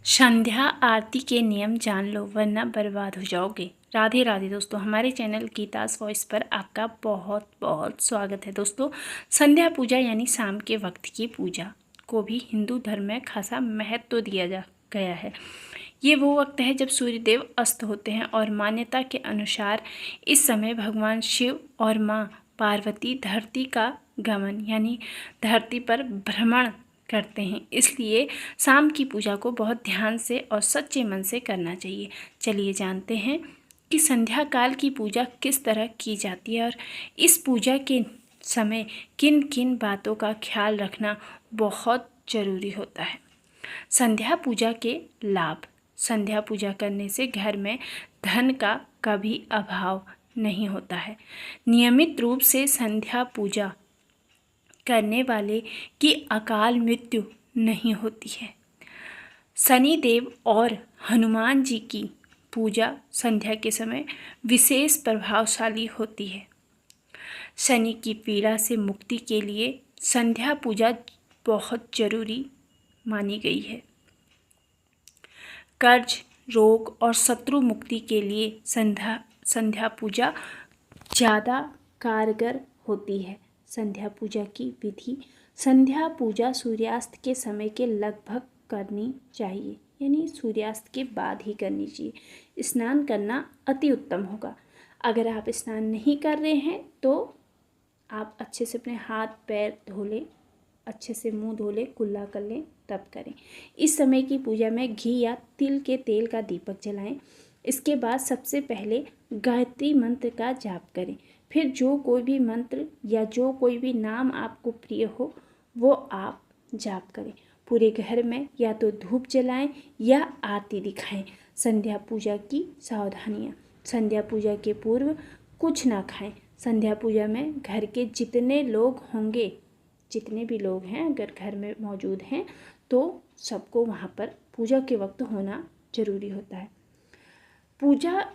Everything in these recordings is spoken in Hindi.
संध्या आरती के नियम जान लो वरना बर्बाद हो जाओगे। राधे राधे दोस्तों, हमारे चैनल गीतास वॉइस पर आपका बहुत बहुत स्वागत है। दोस्तों, संध्या पूजा यानी शाम के वक्त की पूजा को भी हिंदू धर्म में खासा महत्व दिया जा गया है। ये वो वक्त है जब सूर्यदेव अस्त होते हैं और मान्यता के अनुसार इस समय भगवान शिव और माँ पार्वती धरती का गमन यानी धरती पर भ्रमण करते हैं। इसलिए शाम की पूजा को बहुत ध्यान से और सच्चे मन से करना चाहिए। चलिए जानते हैं कि संध्या काल की पूजा किस तरह की जाती है और इस पूजा के समय किन किन बातों का ख्याल रखना बहुत ज़रूरी होता है। संध्या पूजा के लाभ। संध्या पूजा करने से घर में धन का कभी अभाव नहीं होता है। नियमित रूप से संध्या पूजा करने वाले की अकाल मृत्यु नहीं होती है। शनि देव और हनुमान जी की पूजा संध्या के समय विशेष प्रभावशाली होती है। शनि की पीड़ा से मुक्ति के लिए संध्या पूजा बहुत जरूरी मानी गई है। कर्ज, रोग और शत्रु मुक्ति के लिए संध्या पूजा ज़्यादा कारगर होती है। संध्या पूजा की विधि। संध्या पूजा सूर्यास्त के समय के लगभग करनी चाहिए, यानी सूर्यास्त के बाद ही करनी चाहिए। स्नान करना अति उत्तम होगा। अगर आप स्नान नहीं कर रहे हैं तो आप अच्छे से अपने हाथ पैर धो लें, अच्छे से मुंह धो लें, कुल्ला कर लें, तब करें। इस समय की पूजा में घी या तिल के तेल का दीपक जलाएं। इसके बाद सबसे पहले गायत्री मंत्र का जाप करें। फिर जो कोई भी मंत्र या जो कोई भी नाम आपको प्रिय हो वो आप जाप करें। पूरे घर में या तो धूप जलाएं या आरती दिखाएं। संध्या पूजा की सावधानियाँ। संध्या पूजा के पूर्व कुछ ना खाएं। संध्या पूजा में घर के जितने लोग होंगे, जितने भी लोग हैं अगर घर में मौजूद हैं तो सबको वहाँ पर पूजा के वक्त होना जरूरी होता है। पूजा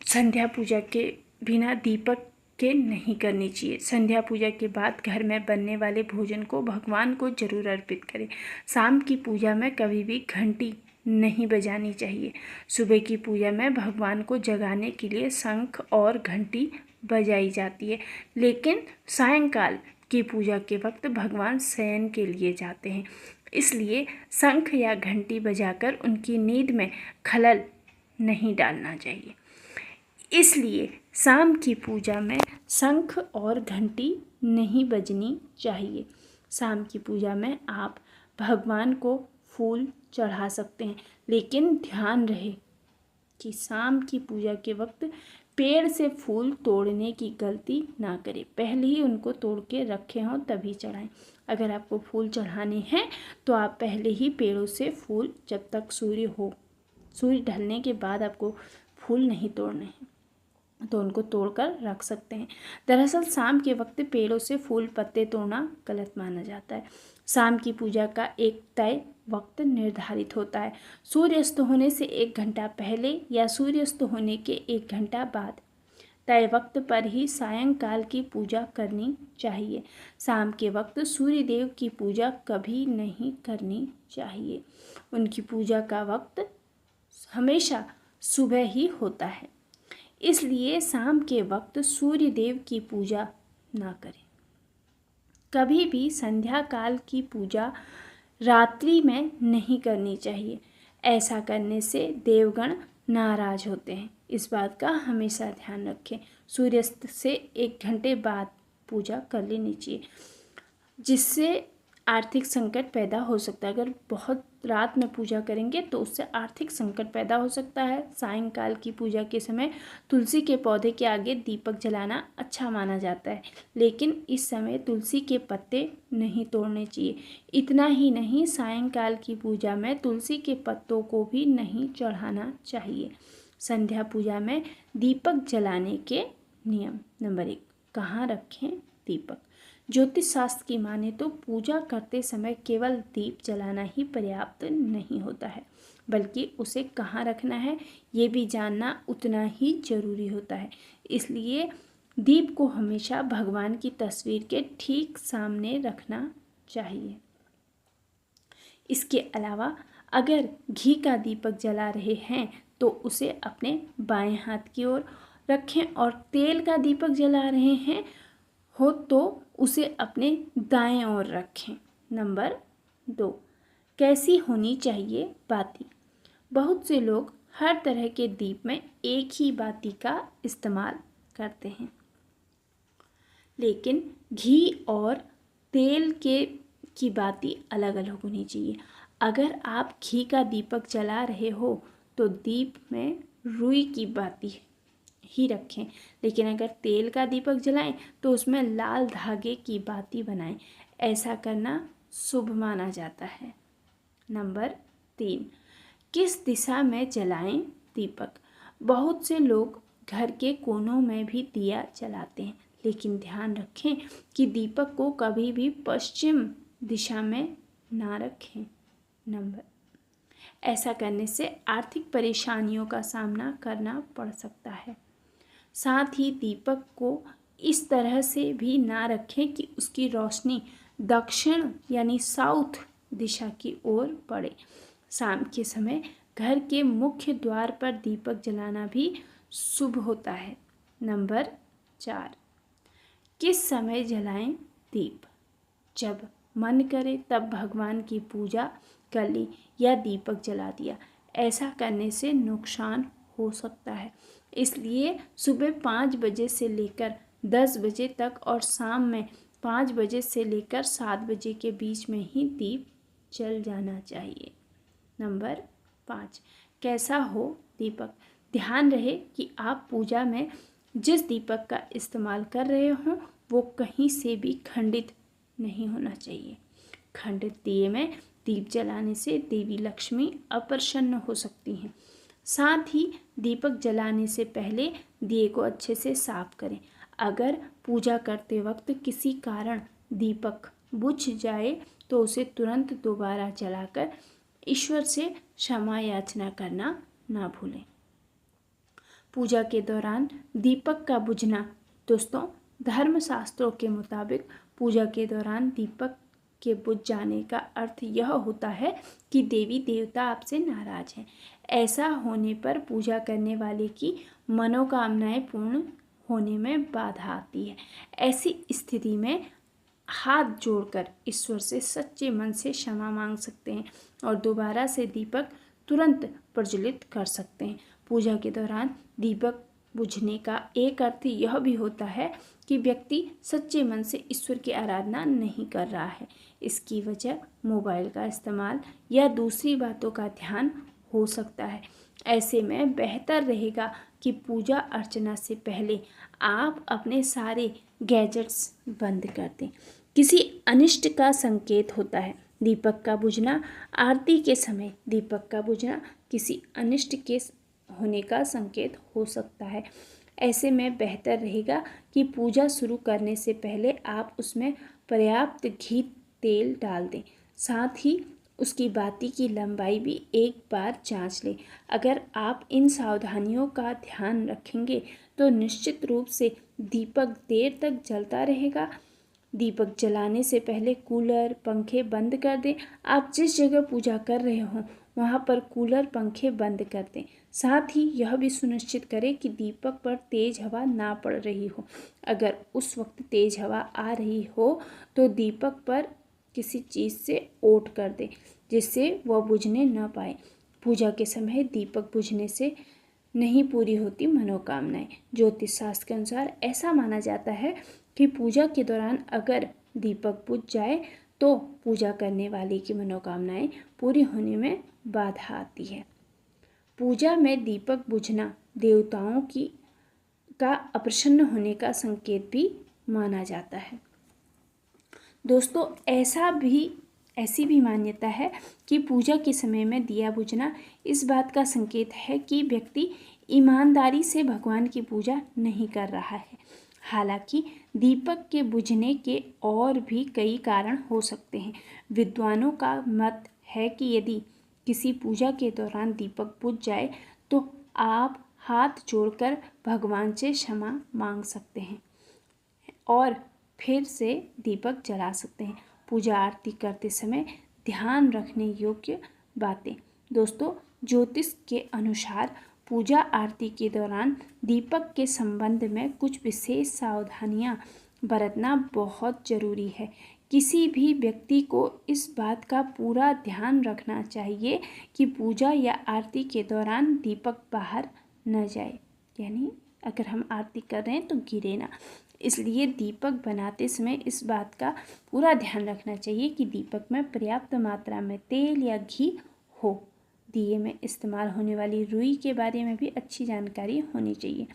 संध्या पूजा के बिना दीपक के नहीं करनी चाहिए। संध्या पूजा के बाद घर में बनने वाले भोजन को भगवान को जरूर अर्पित करें। शाम की पूजा में कभी भी घंटी नहीं बजानी चाहिए। सुबह की पूजा में भगवान को जगाने के लिए शंख और घंटी बजाई जाती है, लेकिन सायंकाल की पूजा के वक्त भगवान शयन के लिए जाते हैं, इसलिए शंख या घंटी बजाकर उनकी नींद में खलल नहीं डालना चाहिए। इसलिए शाम की पूजा में शंख और घंटी नहीं बजनी चाहिए। शाम की पूजा में आप भगवान को फूल चढ़ा सकते हैं, लेकिन ध्यान रहे कि शाम की पूजा के वक्त पेड़ से फूल तोड़ने की गलती ना करें। पहले ही उनको तोड़ के रखे हों तभी चढ़ाएं। अगर आपको फूल चढ़ाने हैं तो आप पहले ही पेड़ों से फूल, जब तक सूर्य ढलने के बाद आपको फूल नहीं तोड़ने हैं तो उनको तोड़कर रख सकते हैं। दरअसल शाम के वक्त पेड़ों से फूल पत्ते तोड़ना गलत माना जाता है। शाम की पूजा का एक तय वक्त निर्धारित होता है। सूर्यास्त होने से 1 घंटा पहले या सूर्यास्त होने के 1 घंटा बाद तय वक्त पर ही सायंकाल की पूजा करनी चाहिए। शाम के वक्त सूर्य देव की पूजा कभी नहीं करनी चाहिए। उनकी पूजा का वक्त हमेशा सुबह ही होता है, इसलिए शाम के वक्त सूर्य देव की पूजा ना करें। कभी भी संध्या काल की पूजा रात्रि में नहीं करनी चाहिए। ऐसा करने से देवगण नाराज होते हैं। इस बात का हमेशा ध्यान रखें। सूर्यास्त से 1 घंटे बाद पूजा कर लेनी चाहिए, जिससे आर्थिक संकट पैदा हो सकता है। अगर बहुत रात में पूजा करेंगे तो उससे आर्थिक संकट पैदा हो सकता है। सायंकाल की पूजा के समय तुलसी के पौधे के आगे दीपक जलाना अच्छा माना जाता है, लेकिन इस समय तुलसी के पत्ते नहीं तोड़ने चाहिए। इतना ही नहीं, सायंकाल की पूजा में तुलसी के पत्तों को भी नहीं चढ़ाना चाहिए। संध्या पूजा में दीपक जलाने के नियम। नंबर 1, कहाँ रखें दीपक। ज्योतिष शास्त्र की माने तो पूजा करते समय केवल दीप जलाना ही पर्याप्त नहीं होता है, बल्कि उसे कहाँ रखना है ये भी जानना उतना ही जरूरी होता है। इसलिए दीप को हमेशा भगवान की तस्वीर के ठीक सामने रखना चाहिए। इसके अलावा अगर घी का दीपक जला रहे हैं तो उसे अपने बाएं हाथ की ओर रखें और तेल का दीपक जला रहे हैं हो तो उसे अपने दाएं ओर रखें। नंबर 2, कैसी होनी चाहिए बाती। बहुत से लोग हर तरह के दीप में एक ही बाती का इस्तेमाल करते हैं, लेकिन घी और तेल की बाती अलग अलग होनी चाहिए। अगर आप घी का दीपक जला रहे हो तो दीप में रुई की बाती ही रखें, लेकिन अगर तेल का दीपक जलाएं तो उसमें लाल धागे की बाती बनाएं। ऐसा करना शुभ माना जाता है। नंबर 3, किस दिशा में जलाएं दीपक। बहुत से लोग घर के कोनों में भी दिया जलाते हैं, लेकिन ध्यान रखें कि दीपक को कभी भी पश्चिम दिशा में ना रखें। ऐसा करने से आर्थिक परेशानियों का सामना करना पड़ सकता है। साथ ही दीपक को इस तरह से भी ना रखें कि उसकी रोशनी दक्षिण यानी साउथ दिशा की ओर पड़े। शाम के समय घर के मुख्य द्वार पर दीपक जलाना भी शुभ होता है। नंबर 4, किस समय जलाएं दीप। जब मन करे तब भगवान की पूजा कर ली या दीपक जला दिया। ऐसा करने से नुकसान हो सकता है, इसलिए सुबह 5 बजे से लेकर 10 बजे तक और शाम में 5 बजे से लेकर 7 बजे के बीच में ही दीप जल जाना चाहिए। नंबर 5, कैसा हो दीपक। ध्यान रहे कि आप पूजा में जिस दीपक का इस्तेमाल कर रहे हों वो कहीं से भी खंडित नहीं होना चाहिए। खंडित दिए में दीप जलाने से देवी लक्ष्मी अप्रसन्न हो सकती हैं। साथ ही दीपक जलाने से पहले दिए को अच्छे से साफ करें। अगर पूजा करते वक्त किसी कारण दीपक बुझ जाए तो उसे तुरंत दोबारा जलाकर ईश्वर से क्षमा याचना करना ना भूलें। पूजा के दौरान दीपक का बुझना। दोस्तों, धर्मशास्त्रों के मुताबिक पूजा के दौरान दीपक के बुझ जाने का अर्थ यह होता है कि देवी देवता आपसे नाराज हैं। ऐसा होने पर पूजा करने वाले की मनोकामनाएं पूर्ण होने में बाधा आती है। ऐसी स्थिति में हाथ जोड़कर ईश्वर से सच्चे मन से क्षमा मांग सकते हैं और दोबारा से दीपक तुरंत प्रज्वलित कर सकते हैं। पूजा के दौरान दीपक बुझने का एक अर्थ यह भी होता है कि व्यक्ति सच्चे मन से ईश्वर की आराधना नहीं कर रहा है। इसकी वजह मोबाइल का इस्तेमाल या दूसरी बातों का ध्यान हो सकता है। ऐसे में बेहतर रहेगा कि पूजा अर्चना से पहले आप अपने सारे गैजेट्स बंद कर दें। किसी अनिष्ट का संकेत होता है। दीपक का बुझना आरती के समय दीपक का बुझना किसी अनिष्ट के होने का संकेत हो सकता है। ऐसे में बेहतर रहेगा कि पूजा शुरू करने से पहले आप उसमें पर्याप्त घी तेल डाल दें। साथ ही उसकी बाती की लंबाई भी एक बार जांच लें। अगर आप इन सावधानियों का ध्यान रखेंगे तो निश्चित रूप से दीपक देर तक जलता रहेगा। दीपक जलाने से पहले कूलर पंखे बंद कर दें। आप जिस जगह पूजा कर रहे हों वहाँ पर कूलर पंखे बंद कर दें। साथ ही यह भी सुनिश्चित करें कि दीपक पर तेज़ हवा ना पड़ रही हो। अगर उस वक्त तेज़ हवा आ रही हो तो दीपक पर किसी चीज़ से ओट कर दें जिससे वह बुझने न पाए। पूजा के समय दीपक बुझने से नहीं पूरी होती मनोकामनाएं। ज्योतिष शास्त्र के अनुसार ऐसा माना जाता है कि पूजा के दौरान अगर दीपक बुझ जाए तो पूजा करने वाले की मनोकामनाएं पूरी होने में बाधा आती है। पूजा में दीपक बुझना देवताओं का अप्रसन्न होने का संकेत भी माना जाता है। दोस्तों, ऐसी भी मान्यता है कि पूजा के समय में दिया बुझना इस बात का संकेत है कि व्यक्ति ईमानदारी से भगवान की पूजा नहीं कर रहा है। हालांकि दीपक के बुझने के और भी कई कारण हो सकते हैं। विद्वानों का मत है कि यदि किसी पूजा के दौरान दीपक बुझ जाए तो आप हाथ जोड़कर भगवान से क्षमा मांग सकते हैं और फिर से दीपक जला सकते हैं। पूजा आरती करते समय ध्यान रखने योग्य बातें। दोस्तों, ज्योतिष के अनुसार पूजा आरती के दौरान दीपक के संबंध में कुछ विशेष सावधानियां बरतना बहुत ज़रूरी है। किसी भी व्यक्ति को इस बात का पूरा ध्यान रखना चाहिए कि पूजा या आरती के दौरान दीपक बाहर न जाए, यानी अगर हम आरती कर रहे हैं तो गिरे ना। इसलिए दीपक बनाते समय इस बात का पूरा ध्यान रखना चाहिए कि दीपक में पर्याप्त मात्रा में तेल या घी हो। दिए में इस्तेमाल होने वाली रुई के बारे में भी अच्छी जानकारी होनी चाहिए।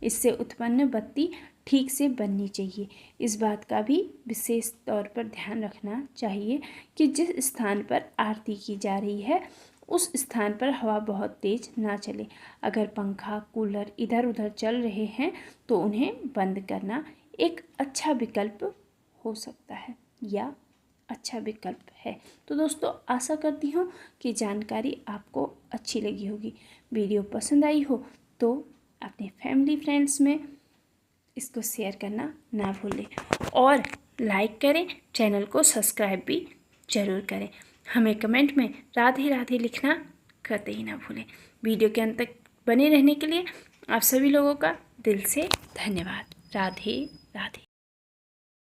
इससे उत्पन्न बत्ती ठीक से बननी चाहिए। इस बात का भी विशेष तौर पर ध्यान रखना चाहिए कि जिस स्थान पर आरती की जा रही है उस स्थान पर हवा बहुत तेज ना चले। अगर पंखा, कूलर इधर उधर चल रहे हैं तो उन्हें बंद करना एक अच्छा विकल्प हो सकता है या अच्छा विकल्प है। तो दोस्तों, आशा करती हूँ कि जानकारी आपको अच्छी लगी होगी। वीडियो पसंद आई हो तो अपने फैमिली फ्रेंड्स में इसको शेयर करना ना भूलें और लाइक करें, चैनल को सब्सक्राइब भी ज़रूर करें। हमें कमेंट में राधे राधे लिखना करते ही ना भूलें। वीडियो के अंत तक बने रहने के लिए आप सभी लोगों का दिल से धन्यवाद। राधे राधे।